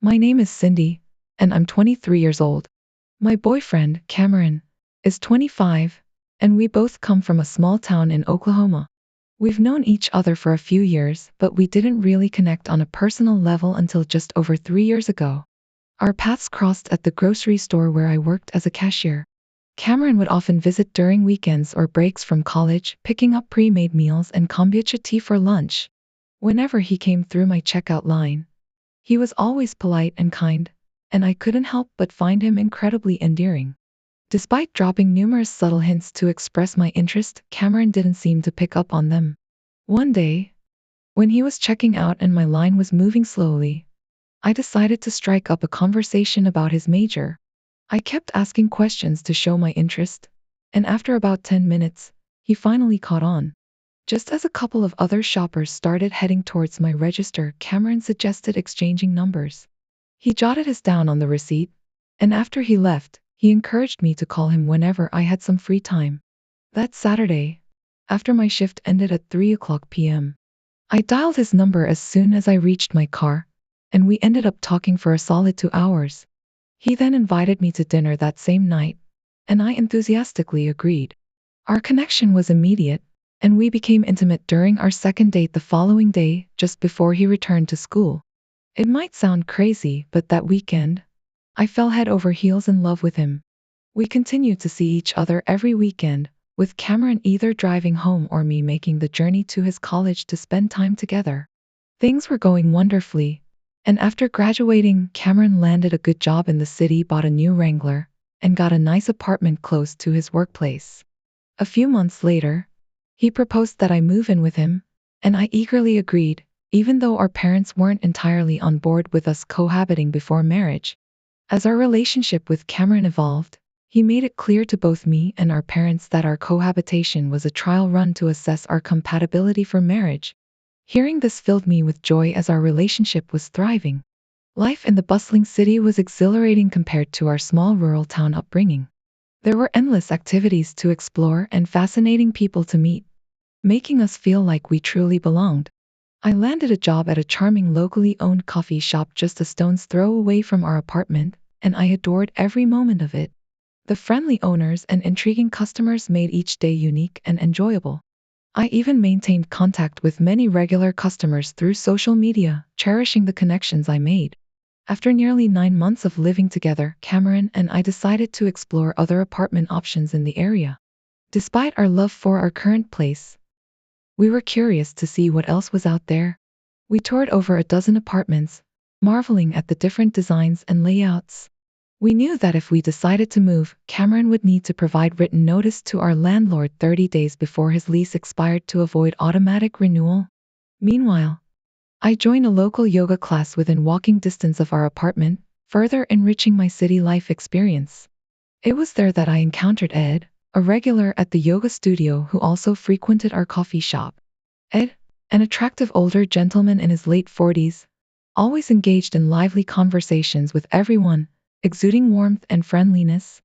My name is Cindy, and I'm 23 years old. My boyfriend, Cameron, is 25, and we both come from a small town in Oklahoma. We've known each other for a few years, but we didn't really connect on a personal level until just over 3 years ago. Our paths crossed at the grocery store where I worked as a cashier. Cameron would often visit during weekends or breaks from college, picking up pre-made meals and kombucha tea for lunch. Whenever he came through my checkout line, he was always polite and kind, and I couldn't help but find him incredibly endearing. Despite dropping numerous subtle hints to express my interest, Cameron didn't seem to pick up on them. One day, when he was checking out and my line was moving slowly, I decided to strike up a conversation about his major. I kept asking questions to show my interest, and after about 10 minutes, he finally caught on. Just as a couple of other shoppers started heading towards my register, Cameron suggested exchanging numbers. He jotted his down on the receipt, and after he left, he encouraged me to call him whenever I had some free time. That Saturday, after my shift ended at 3 p.m., I dialed his number as soon as I reached my car, and we ended up talking for a solid 2 hours. He then invited me to dinner that same night, and I enthusiastically agreed. Our connection was immediate, and we became intimate during our second date the following day, just before he returned to school. It might sound crazy, but that weekend, I fell head over heels in love with him. We continued to see each other every weekend, with Cameron either driving home or me making the journey to his college to spend time together. Things were going wonderfully, and after graduating, Cameron landed a good job in the city, bought a new Wrangler, and got a nice apartment close to his workplace. A few months later, he proposed that I move in with him, and I eagerly agreed, even though our parents weren't entirely on board with us cohabiting before marriage. As our relationship with Cameron evolved, he made it clear to both me and our parents that our cohabitation was a trial run to assess our compatibility for marriage. Hearing this filled me with joy as our relationship was thriving. Life in the bustling city was exhilarating compared to our small rural town upbringing. There were endless activities to explore and fascinating people to meet, making us feel like we truly belonged. I landed a job at a charming locally owned coffee shop just a stone's throw away from our apartment, and I adored every moment of it. The friendly owners and intriguing customers made each day unique and enjoyable. I even maintained contact with many regular customers through social media, cherishing the connections I made. After nearly 9 months of living together, Cameron and I decided to explore other apartment options in the area. Despite our love for our current place, we were curious to see what else was out there. We toured over a dozen apartments, marveling at the different designs and layouts. We knew that if we decided to move, Cameron would need to provide written notice to our landlord 30 days before his lease expired to avoid automatic renewal. Meanwhile, I joined a local yoga class within walking distance of our apartment, further enriching my city life experience. It was there that I encountered Ed, a regular at the yoga studio who also frequented our coffee shop. Ed, an attractive older gentleman in his late 40s, always engaged in lively conversations with everyone, exuding warmth and friendliness.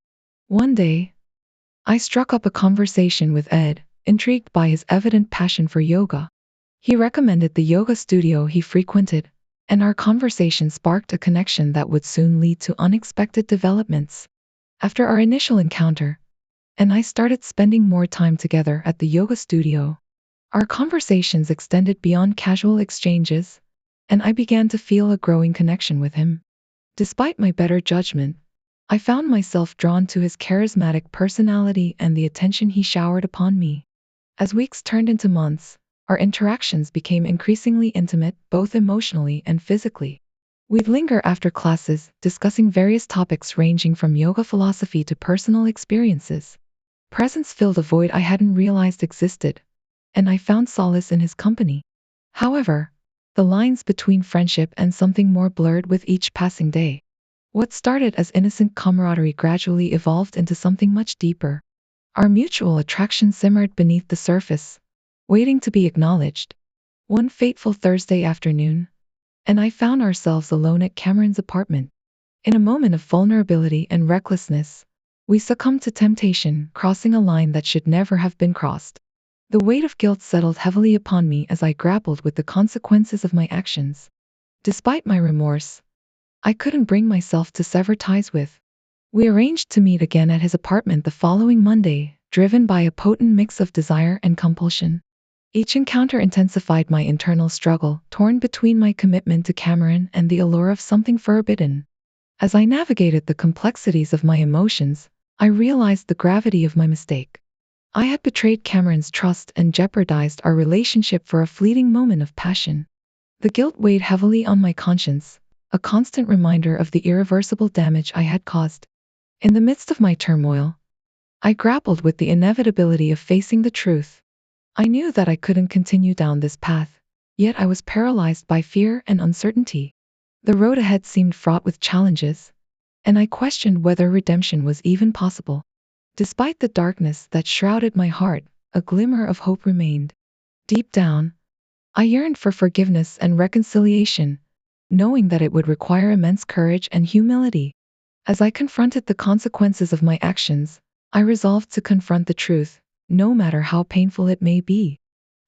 One day, I struck up a conversation with Ed, intrigued by his evident passion for yoga. He recommended the yoga studio he frequented, and our conversation sparked a connection that would soon lead to unexpected developments. After our initial encounter, and I started spending more time together at the yoga studio, our conversations extended beyond casual exchanges, and I began to feel a growing connection with him. Despite my better judgment, I found myself drawn to his charismatic personality and the attention he showered upon me. As weeks turned into months, our interactions became increasingly intimate, both emotionally and physically. We'd linger after classes, discussing various topics ranging from yoga philosophy to personal experiences. Presence filled a void I hadn't realized existed, and I found solace in his company. However, the lines between friendship and something more blurred with each passing day. What started as innocent camaraderie gradually evolved into something much deeper. Our mutual attraction simmered beneath the surface, waiting to be acknowledged. One fateful Thursday afternoon, and I found ourselves alone at Cameron's apartment. In a moment of vulnerability and recklessness, we succumbed to temptation, crossing a line that should never have been crossed. The weight of guilt settled heavily upon me as I grappled with the consequences of my actions. Despite my remorse, I couldn't bring myself to sever ties with. We arranged to meet again at his apartment the following Monday, driven by a potent mix of desire and compulsion. Each encounter intensified my internal struggle, torn between my commitment to Cameron and the allure of something forbidden. As I navigated the complexities of my emotions, I realized the gravity of my mistake. I had betrayed Cameron's trust and jeopardized our relationship for a fleeting moment of passion. The guilt weighed heavily on my conscience, a constant reminder of the irreversible damage I had caused. In the midst of my turmoil, I grappled with the inevitability of facing the truth. I knew that I couldn't continue down this path, yet I was paralyzed by fear and uncertainty. The road ahead seemed fraught with challenges, and I questioned whether redemption was even possible. Despite the darkness that shrouded my heart, a glimmer of hope remained. Deep down, I yearned for forgiveness and reconciliation, knowing that it would require immense courage and humility. As I confronted the consequences of my actions, I resolved to confront the truth, no matter how painful it may be.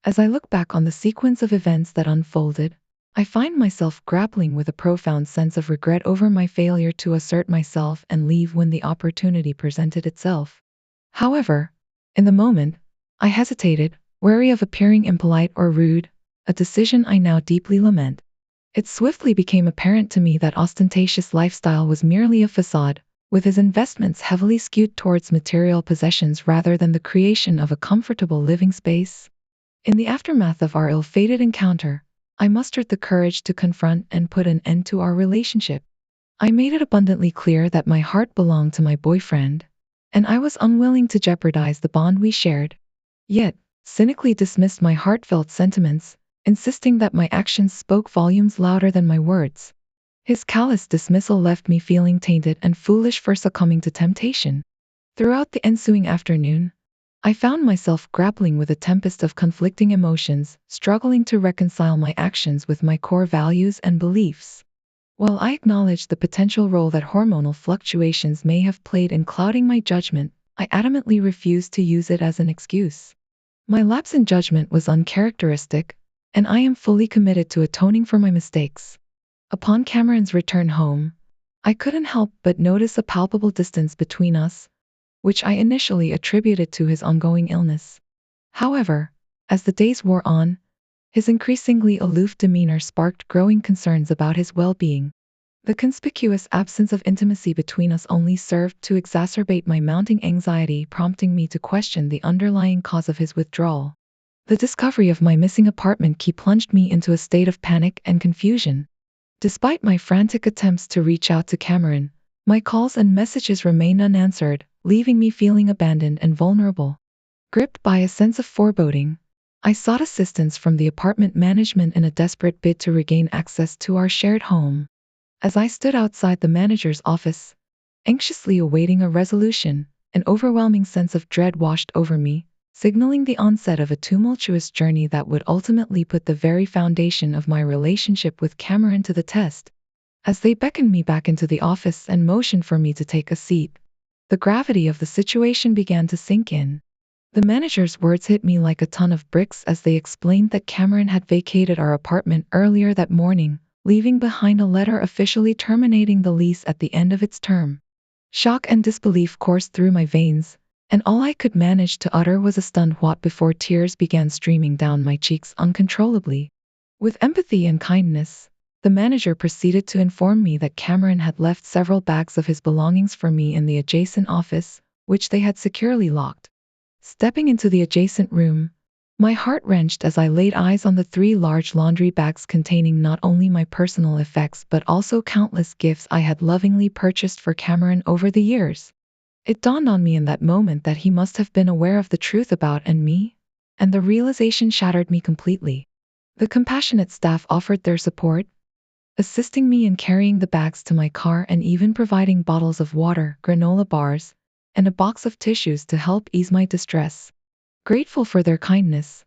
As I look back on the sequence of events that unfolded, I find myself grappling with a profound sense of regret over my failure to assert myself and leave when the opportunity presented itself. However, in the moment, I hesitated, wary of appearing impolite or rude, a decision I now deeply lament. It swiftly became apparent to me that ostentatious lifestyle was merely a facade, with his investments heavily skewed towards material possessions rather than the creation of a comfortable living space. In the aftermath of our ill-fated encounter, I mustered the courage to confront and put an end to our relationship. I made it abundantly clear that my heart belonged to my boyfriend, and I was unwilling to jeopardize the bond we shared. Yet, cynically dismissed my heartfelt sentiments, insisting that my actions spoke volumes louder than my words. His callous dismissal left me feeling tainted and foolish for succumbing to temptation. Throughout the ensuing afternoon, I found myself grappling with a tempest of conflicting emotions, struggling to reconcile my actions with my core values and beliefs. While I acknowledged the potential role that hormonal fluctuations may have played in clouding my judgment, I adamantly refused to use it as an excuse. My lapse in judgment was uncharacteristic, and I am fully committed to atoning for my mistakes. Upon Cameron's return home, I couldn't help but notice a palpable distance between us, which I initially attributed to his ongoing illness. However, as the days wore on, his increasingly aloof demeanor sparked growing concerns about his well-being. The conspicuous absence of intimacy between us only served to exacerbate my mounting anxiety, prompting me to question the underlying cause of his withdrawal. The discovery of my missing apartment key plunged me into a state of panic and confusion. Despite my frantic attempts to reach out to Cameron, my calls and messages remained unanswered, leaving me feeling abandoned and vulnerable. Gripped by a sense of foreboding, I sought assistance from the apartment management in a desperate bid to regain access to our shared home. As I stood outside the manager's office, anxiously awaiting a resolution, an overwhelming sense of dread washed over me, signaling the onset of a tumultuous journey that would ultimately put the very foundation of my relationship with Cameron to the test. As they beckoned me back into the office and motioned for me to take a seat, the gravity of the situation began to sink in. The manager's words hit me like a ton of bricks as they explained that Cameron had vacated our apartment earlier that morning, leaving behind a letter officially terminating the lease at the end of its term. Shock and disbelief coursed through my veins, and all I could manage to utter was a stunned "what" before tears began streaming down my cheeks uncontrollably. With empathy and kindness, the manager proceeded to inform me that Cameron had left several bags of his belongings for me in the adjacent office, which they had securely locked. Stepping into the adjacent room, my heart wrenched as I laid eyes on the 3 large laundry bags containing not only my personal effects but also countless gifts I had lovingly purchased for Cameron over the years. It dawned on me in that moment that he must have been aware of the truth about and me, and the realization shattered me completely. The compassionate staff offered their support, assisting me in carrying the bags to my car and even providing bottles of water, granola bars, and a box of tissues to help ease my distress. Grateful for their kindness,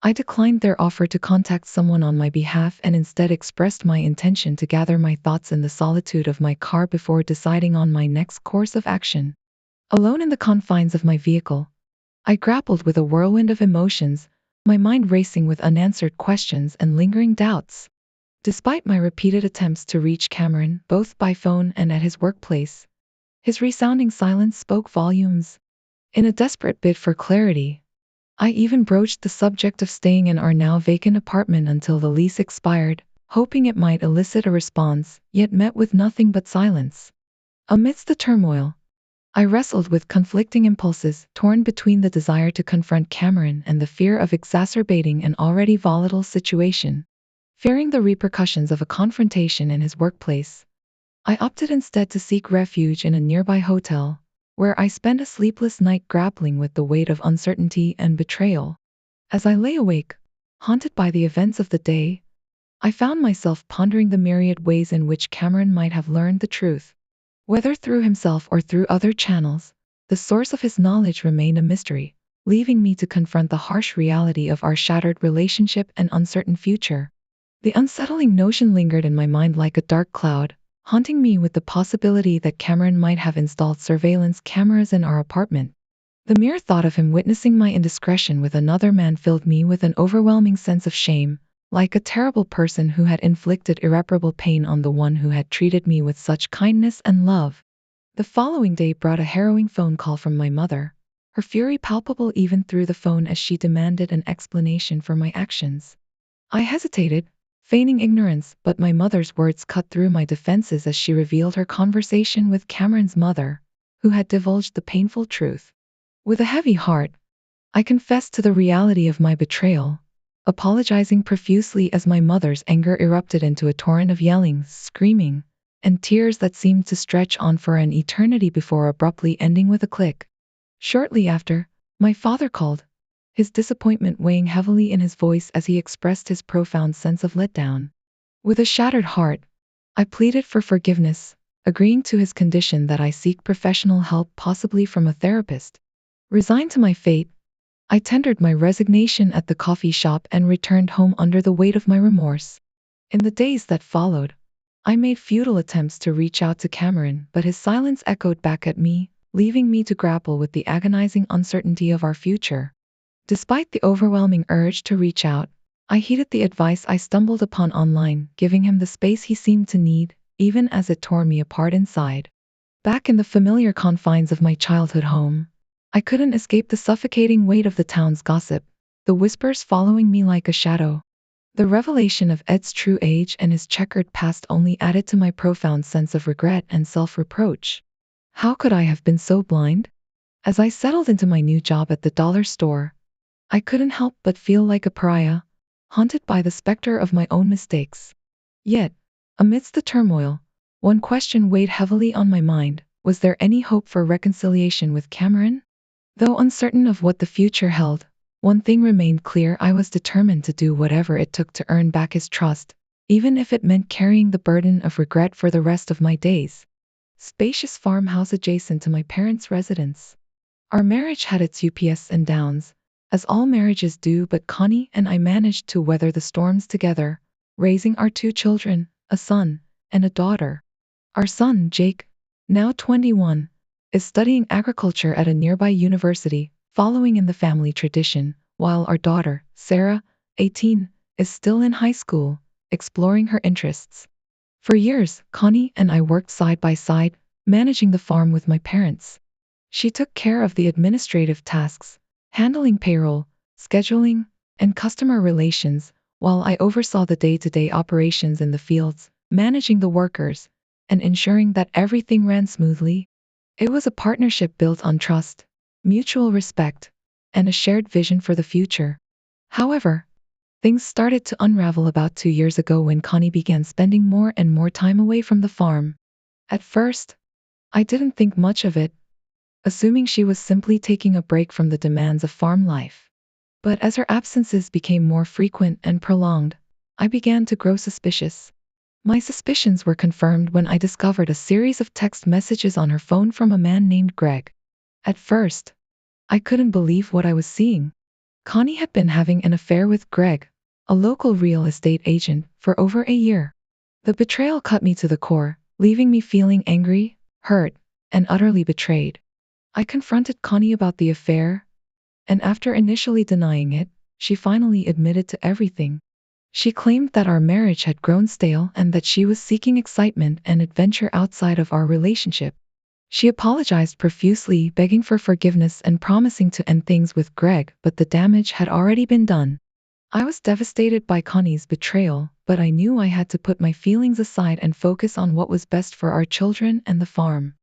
I declined their offer to contact someone on my behalf and instead expressed my intention to gather my thoughts in the solitude of my car before deciding on my next course of action. Alone in the confines of my vehicle, I grappled with a whirlwind of emotions, my mind racing with unanswered questions and lingering doubts. Despite my repeated attempts to reach Cameron, both by phone and at his workplace, his resounding silence spoke volumes. In a desperate bid for clarity, I even broached the subject of staying in our now vacant apartment until the lease expired, hoping it might elicit a response, yet met with nothing but silence. Amidst the turmoil, I wrestled with conflicting impulses, torn between the desire to confront Cameron and the fear of exacerbating an already volatile situation. Fearing the repercussions of a confrontation in his workplace, I opted instead to seek refuge in a nearby hotel, where I spent a sleepless night grappling with the weight of uncertainty and betrayal. As I lay awake, haunted by the events of the day, I found myself pondering the myriad ways in which Cameron might have learned the truth. Whether through himself or through other channels, the source of his knowledge remained a mystery, leaving me to confront the harsh reality of our shattered relationship and uncertain future. The unsettling notion lingered in my mind like a dark cloud, haunting me with the possibility that Cameron might have installed surveillance cameras in our apartment. The mere thought of him witnessing my indiscretion with another man filled me with an overwhelming sense of shame, like a terrible person who had inflicted irreparable pain on the one who had treated me with such kindness and love. The following day brought a harrowing phone call from my mother, her fury palpable even through the phone as she demanded an explanation for my actions. I hesitated, feigning ignorance, but my mother's words cut through my defenses as she revealed her conversation with Cameron's mother, who had divulged the painful truth. With a heavy heart, I confessed to the reality of my betrayal, apologizing profusely as my mother's anger erupted into a torrent of yelling, screaming, and tears that seemed to stretch on for an eternity before abruptly ending with a click. Shortly after, my father called, his disappointment weighing heavily in his voice as he expressed his profound sense of letdown. With a shattered heart, I pleaded for forgiveness, agreeing to his condition that I seek professional help, possibly from a therapist. Resigned to my fate, I tendered my resignation at the coffee shop and returned home under the weight of my remorse. In the days that followed, I made futile attempts to reach out to Cameron, but his silence echoed back at me, leaving me to grapple with the agonizing uncertainty of our future. Despite the overwhelming urge to reach out, I heeded the advice I stumbled upon online, giving him the space he seemed to need, even as it tore me apart inside. Back in the familiar confines of my childhood home, I couldn't escape the suffocating weight of the town's gossip, the whispers following me like a shadow. The revelation of Ed's true age and his checkered past only added to my profound sense of regret and self-reproach. How could I have been so blind? As I settled into my new job at the dollar store, I couldn't help but feel like a pariah, haunted by the specter of my own mistakes. Yet, amidst the turmoil, one question weighed heavily on my mind: was there any hope for reconciliation with Cameron? Though uncertain of what the future held, one thing remained clear: I was determined to do whatever it took to earn back his trust, even if it meant carrying the burden of regret for the rest of my days. Spacious farmhouse adjacent to my parents' residence. Our marriage had its ups and downs, as all marriages do, but Connie and I managed to weather the storms together, raising our two children, a son and a daughter. Our son, Jake, now 21, is studying agriculture at a nearby university, following in the family tradition, while our daughter, Sarah, 18, is still in high school, exploring her interests. For years, Connie and I worked side by side, managing the farm with my parents. She took care of the administrative tasks, handling payroll, scheduling, and customer relations, while I oversaw the day-to-day operations in the fields, managing the workers, and ensuring that everything ran smoothly. It was a partnership built on trust, mutual respect, and a shared vision for the future. However, things started to unravel about 2 years ago when Connie began spending more and more time away from the farm. At first, I didn't think much of it, assuming she was simply taking a break from the demands of farm life. But as her absences became more frequent and prolonged, I began to grow suspicious. My suspicions were confirmed when I discovered a series of text messages on her phone from a man named Greg. At first, I couldn't believe what I was seeing. Connie had been having an affair with Greg, a local real estate agent, for over a year. The betrayal cut me to the core, leaving me feeling angry, hurt, and utterly betrayed. I confronted Connie about the affair, and after initially denying it, she finally admitted to everything. She claimed that our marriage had grown stale and that she was seeking excitement and adventure outside of our relationship. She apologized profusely, begging for forgiveness and promising to end things with Greg, but the damage had already been done. I was devastated by Connie's betrayal, but I knew I had to put my feelings aside and focus on what was best for our children and the farm.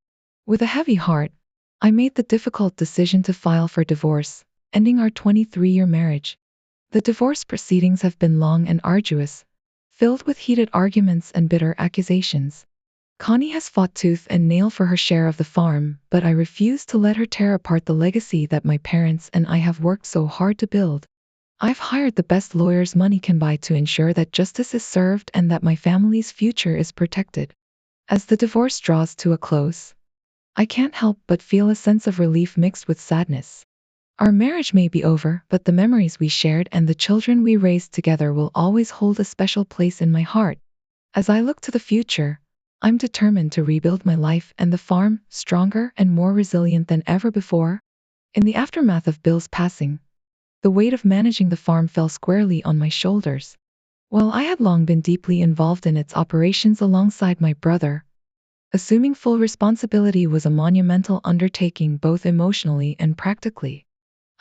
With a heavy heart, I made the difficult decision to file for divorce, ending our 23-year marriage. The divorce proceedings have been long and arduous, filled with heated arguments and bitter accusations. Connie has fought tooth and nail for her share of the farm, but I refuse to let her tear apart the legacy that my parents and I have worked so hard to build. I've hired the best lawyers money can buy to ensure that justice is served and that my family's future is protected. As the divorce draws to a close, I can't help but feel a sense of relief mixed with sadness. Our marriage may be over, but the memories we shared and the children we raised together will always hold a special place in my heart. As I look to the future, I'm determined to rebuild my life and the farm, stronger and more resilient than ever before. In the aftermath of Bill's passing, the weight of managing the farm fell squarely on my shoulders. While I had long been deeply involved in its operations alongside my brother, assuming full responsibility was a monumental undertaking both emotionally and practically.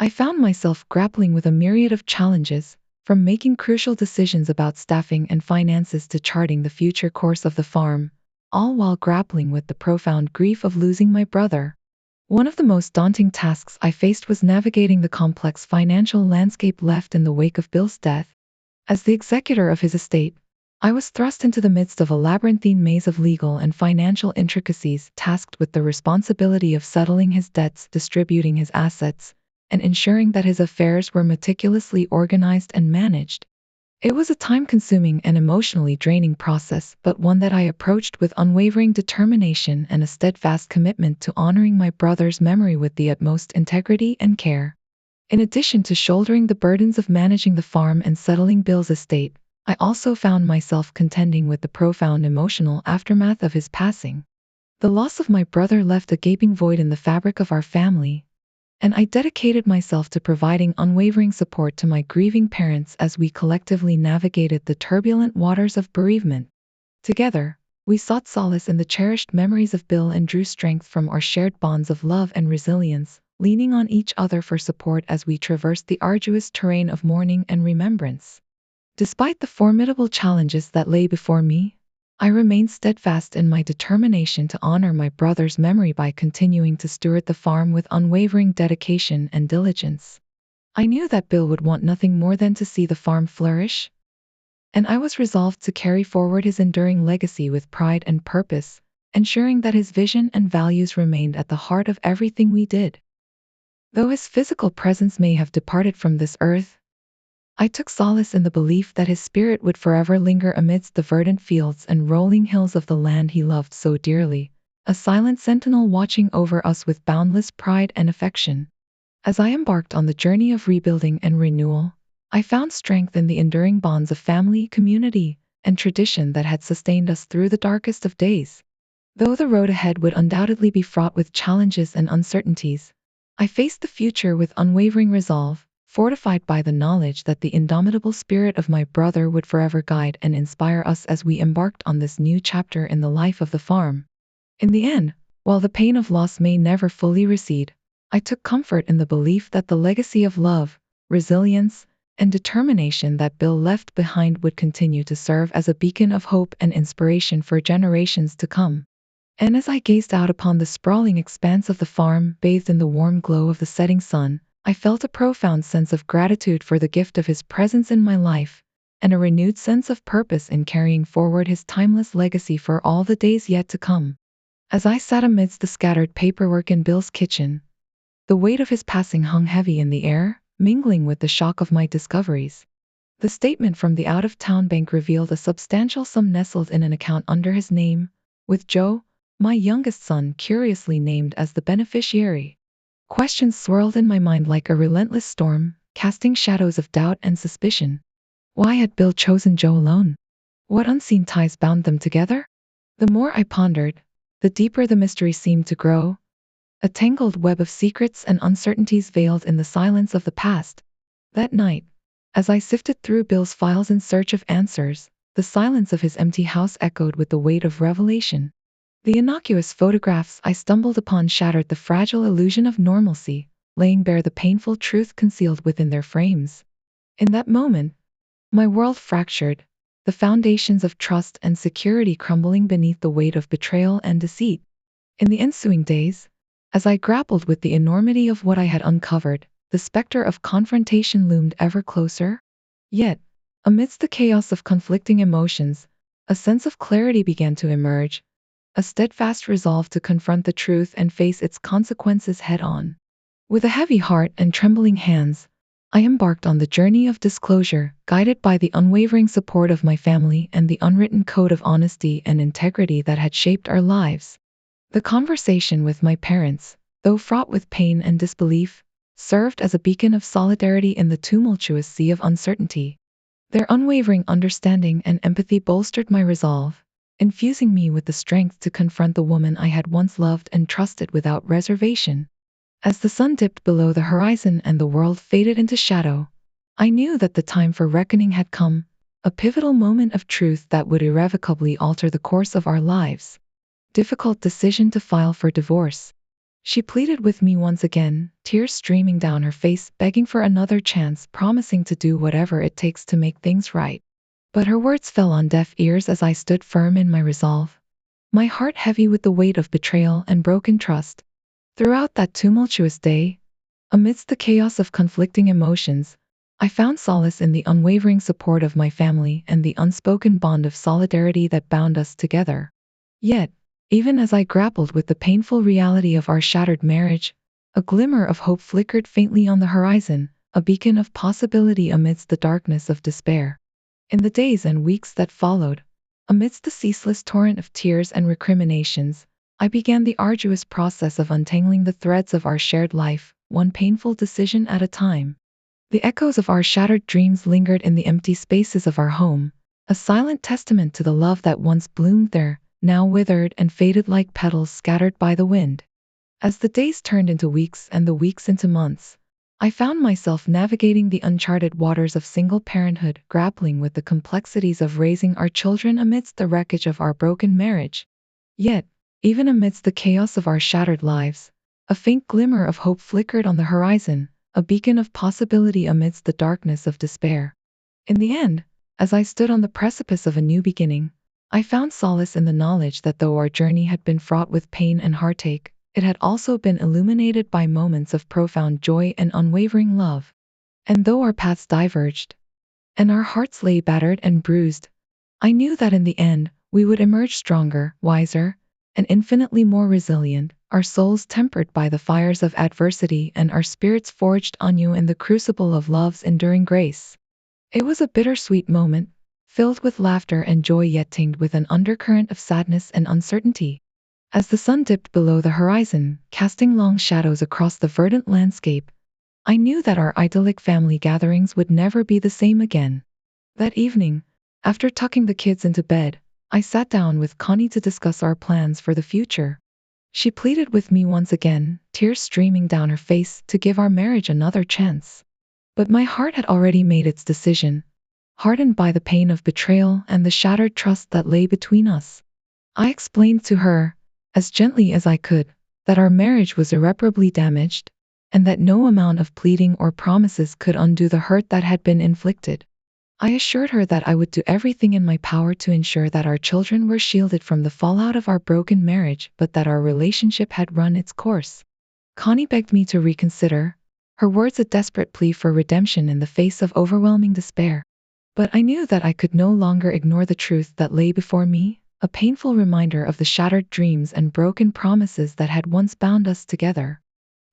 I found myself grappling with a myriad of challenges, from making crucial decisions about staffing and finances to charting the future course of the farm, all while grappling with the profound grief of losing my brother. One of the most daunting tasks I faced was navigating the complex financial landscape left in the wake of Bill's death. As the executor of his estate, I was thrust into the midst of a labyrinthine maze of legal and financial intricacies, tasked with the responsibility of settling his debts, distributing his assets, and ensuring that his affairs were meticulously organized and managed. It was a time-consuming and emotionally draining process, but one that I approached with unwavering determination and a steadfast commitment to honoring my brother's memory with the utmost integrity and care. In addition to shouldering the burdens of managing the farm and settling Bill's estate, I also found myself contending with the profound emotional aftermath of his passing. The loss of my brother left a gaping void in the fabric of our family, and I dedicated myself to providing unwavering support to my grieving parents as we collectively navigated the turbulent waters of bereavement. Together, we sought solace in the cherished memories of Bill and drew strength from our shared bonds of love and resilience, leaning on each other for support as we traversed the arduous terrain of mourning and remembrance. Despite the formidable challenges that lay before me, I remained steadfast in my determination to honor my brother's memory by continuing to steward the farm with unwavering dedication and diligence. I knew that Bill would want nothing more than to see the farm flourish, and I was resolved to carry forward his enduring legacy with pride and purpose, ensuring that his vision and values remained at the heart of everything we did. Though his physical presence may have departed from this earth, I took solace in the belief that his spirit would forever linger amidst the verdant fields and rolling hills of the land he loved so dearly, a silent sentinel watching over us with boundless pride and affection. As I embarked on the journey of rebuilding and renewal, I found strength in the enduring bonds of family, community, and tradition that had sustained us through the darkest of days. Though the road ahead would undoubtedly be fraught with challenges and uncertainties, I faced the future with unwavering resolve, fortified by the knowledge that the indomitable spirit of my brother would forever guide and inspire us as we embarked on this new chapter in the life of the farm. In the end, while the pain of loss may never fully recede, I took comfort in the belief that the legacy of love, resilience, and determination that Bill left behind would continue to serve as a beacon of hope and inspiration for generations to come. And as I gazed out upon the sprawling expanse of the farm, bathed in the warm glow of the setting sun, I felt a profound sense of gratitude for the gift of his presence in my life, and a renewed sense of purpose in carrying forward his timeless legacy for all the days yet to come. As I sat amidst the scattered paperwork in Bill's kitchen, the weight of his passing hung heavy in the air, mingling with the shock of my discoveries. The statement from the out-of-town bank revealed a substantial sum nestled in an account under his name, with Joe, my youngest son, curiously named as the beneficiary. Questions swirled in my mind like a relentless storm, casting shadows of doubt and suspicion. Why had Bill chosen Joe alone? What unseen ties bound them together? The more I pondered, the deeper the mystery seemed to grow, a tangled web of secrets and uncertainties veiled in the silence of the past. That night, As I sifted through Bill's files in search of answers, the silence of his empty house echoed with the weight of revelation. The innocuous photographs I stumbled upon shattered the fragile illusion of normalcy, laying bare the painful truth concealed within their frames. In that moment, my world fractured, the foundations of trust and security crumbling beneath the weight of betrayal and deceit. In the ensuing days, as I grappled with the enormity of what I had uncovered, the specter of confrontation loomed ever closer. Yet, amidst the chaos of conflicting emotions, a sense of clarity began to emerge, a steadfast resolve to confront the truth and face its consequences head-on. With a heavy heart and trembling hands, I embarked on the journey of disclosure, guided by the unwavering support of my family and the unwritten code of honesty and integrity that had shaped our lives. The conversation with my parents, though fraught with pain and disbelief, served as a beacon of solidarity in the tumultuous sea of uncertainty. Their unwavering understanding and empathy bolstered my resolve, infusing me with the strength to confront the woman I had once loved and trusted without reservation. As the sun dipped below the horizon and the world faded into shadow, I knew that the time for reckoning had come, a pivotal moment of truth that would irrevocably alter the course of our lives. Difficult decision to file for divorce. She pleaded with me once again, tears streaming down her face, begging for another chance, promising to do whatever it takes to make things right. But her words fell on deaf ears as I stood firm in my resolve, my heart heavy with the weight of betrayal and broken trust. Throughout that tumultuous day, amidst the chaos of conflicting emotions, I found solace in the unwavering support of my family and the unspoken bond of solidarity that bound us together. Yet, even as I grappled with the painful reality of our shattered marriage, a glimmer of hope flickered faintly on the horizon, a beacon of possibility amidst the darkness of despair. In the days and weeks that followed, amidst the ceaseless torrent of tears and recriminations, I began the arduous process of untangling the threads of our shared life, one painful decision at a time. The echoes of our shattered dreams lingered in the empty spaces of our home, a silent testament to the love that once bloomed there, now withered and faded like petals scattered by the wind. As the days turned into weeks and the weeks into months, I found myself navigating the uncharted waters of single parenthood, grappling with the complexities of raising our children amidst the wreckage of our broken marriage. Yet, even amidst the chaos of our shattered lives, a faint glimmer of hope flickered on the horizon, a beacon of possibility amidst the darkness of despair. In the end, as I stood on the precipice of a new beginning, I found solace in the knowledge that though our journey had been fraught with pain and heartache, it had also been illuminated by moments of profound joy and unwavering love. And though our paths diverged, and our hearts lay battered and bruised, I knew that in the end, we would emerge stronger, wiser, and infinitely more resilient, our souls tempered by the fires of adversity and our spirits forged anew in the crucible of love's enduring grace. It was a bittersweet moment, filled with laughter and joy yet tinged with an undercurrent of sadness and uncertainty. As the sun dipped below the horizon, casting long shadows across the verdant landscape, I knew that our idyllic family gatherings would never be the same again. That evening, after tucking the kids into bed, I sat down with Connie to discuss our plans for the future. She pleaded with me once again, tears streaming down her face, to give our marriage another chance. But my heart had already made its decision, hardened by the pain of betrayal and the shattered trust that lay between us. I explained to her, as gently as I could, that our marriage was irreparably damaged, and that no amount of pleading or promises could undo the hurt that had been inflicted. I assured her that I would do everything in my power to ensure that our children were shielded from the fallout of our broken marriage, but that our relationship had run its course. Connie begged me to reconsider, her words a desperate plea for redemption in the face of overwhelming despair. But I knew that I could no longer ignore the truth that lay before me, a painful reminder of the shattered dreams and broken promises that had once bound us together.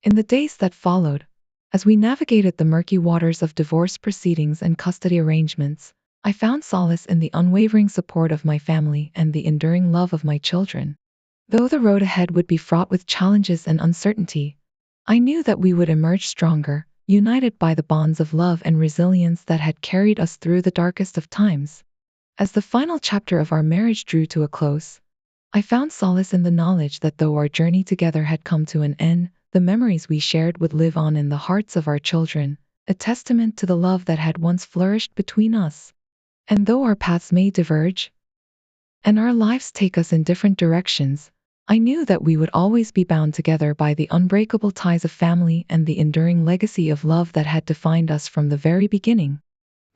In the days that followed, as we navigated the murky waters of divorce proceedings and custody arrangements, I found solace in the unwavering support of my family and the enduring love of my children. Though the road ahead would be fraught with challenges and uncertainty, I knew that we would emerge stronger, united by the bonds of love and resilience that had carried us through the darkest of times. As the final chapter of our marriage drew to a close, I found solace in the knowledge that though our journey together had come to an end, the memories we shared would live on in the hearts of our children, a testament to the love that had once flourished between us. And though our paths may diverge, and our lives take us in different directions, I knew that we would always be bound together by the unbreakable ties of family and the enduring legacy of love that had defined us from the very beginning.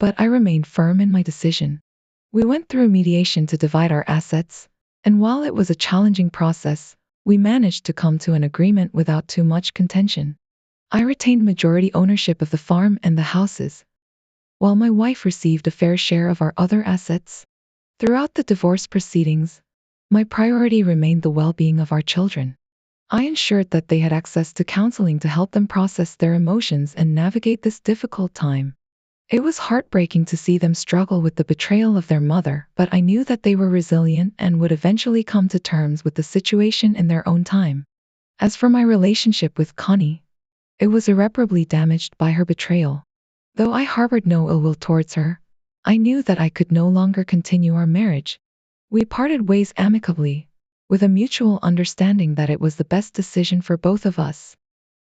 But I remained firm in my decision. We went through mediation to divide our assets, and while it was a challenging process, we managed to come to an agreement without too much contention. I retained majority ownership of the farm and the houses, while my wife received a fair share of our other assets. Throughout the divorce proceedings, my priority remained the well-being of our children. I ensured that they had access to counseling to help them process their emotions and navigate this difficult time. It was heartbreaking to see them struggle with the betrayal of their mother, but I knew that they were resilient and would eventually come to terms with the situation in their own time. As for my relationship with Connie, it was irreparably damaged by her betrayal. Though I harbored no ill will towards her, I knew that I could no longer continue our marriage. We parted ways amicably, with a mutual understanding that it was the best decision for both of us.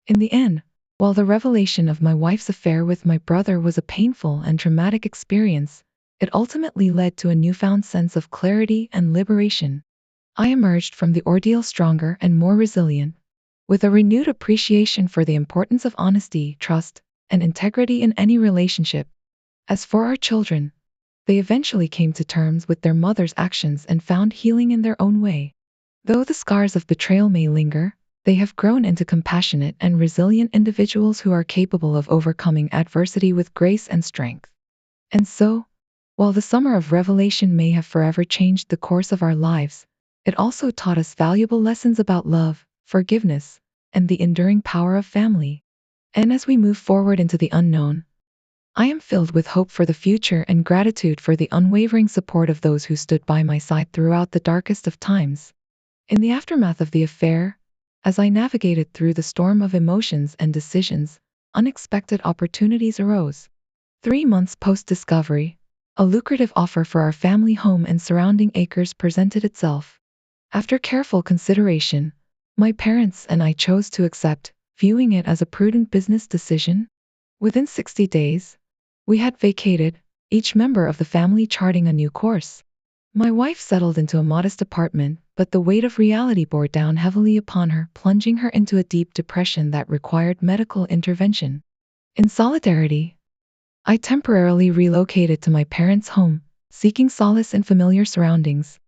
In the end, while the revelation of my wife's affair with my brother was a painful and traumatic experience, it ultimately led to a newfound sense of clarity and liberation. I emerged from the ordeal stronger and more resilient, with a renewed appreciation for the importance of honesty, trust, and integrity in any relationship. As for our children, they eventually came to terms with their mother's actions and found healing in their own way. Though the scars of betrayal may linger, they have grown into compassionate and resilient individuals who are capable of overcoming adversity with grace and strength. And so, while the summer of revelation may have forever changed the course of our lives, it also taught us valuable lessons about love, forgiveness, and the enduring power of family. And as we move forward into the unknown, I am filled with hope for the future and gratitude for the unwavering support of those who stood by my side throughout the darkest of times. In the aftermath of the affair, as I navigated through the storm of emotions and decisions, unexpected opportunities arose. 3 months post-discovery, a lucrative offer for our family home and surrounding acres presented itself. After careful consideration, my parents and I chose to accept, viewing it as a prudent business decision. Within 60 days, we had vacated, each member of the family charting a new course. My wife settled into a modest apartment, but the weight of reality bore down heavily upon her, plunging her into a deep depression that required medical intervention. In solidarity, I temporarily relocated to my parents' home, seeking solace in familiar surroundings.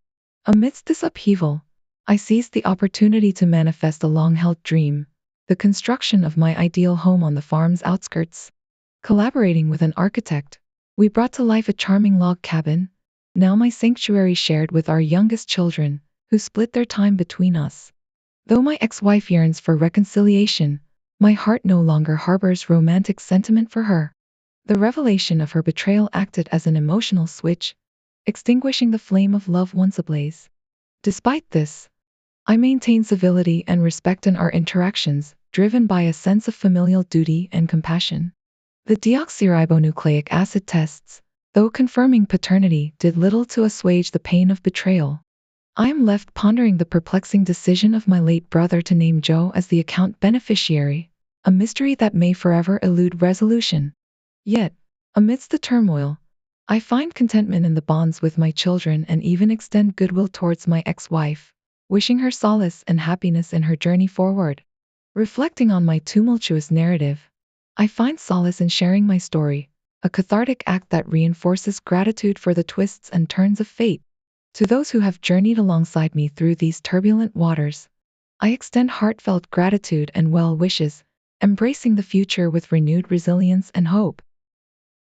Amidst this upheaval, I seized the opportunity to manifest a long-held dream, the construction of my ideal home on the farm's outskirts. Collaborating with an architect, we brought to life a charming log cabin, now my sanctuary shared with our youngest children, who split their time between us. Though my ex-wife yearns for reconciliation, my heart no longer harbors romantic sentiment for her. The revelation of her betrayal acted as an emotional switch, extinguishing the flame of love once ablaze. Despite this, I maintain civility and respect in our interactions, driven by a sense of familial duty and compassion. The deoxyribonucleic acid tests, though confirming paternity, did little to assuage the pain of betrayal. I am left pondering the perplexing decision of my late brother to name Joe as the account beneficiary, a mystery that may forever elude resolution. Yet, amidst the turmoil, I find contentment in the bonds with my children and even extend goodwill towards my ex-wife, wishing her solace and happiness in her journey forward. Reflecting on my tumultuous narrative, I find solace in sharing my story, a cathartic act that reinforces gratitude for the twists and turns of fate. To those who have journeyed alongside me through these turbulent waters, I extend heartfelt gratitude and well wishes, embracing the future with renewed resilience and hope.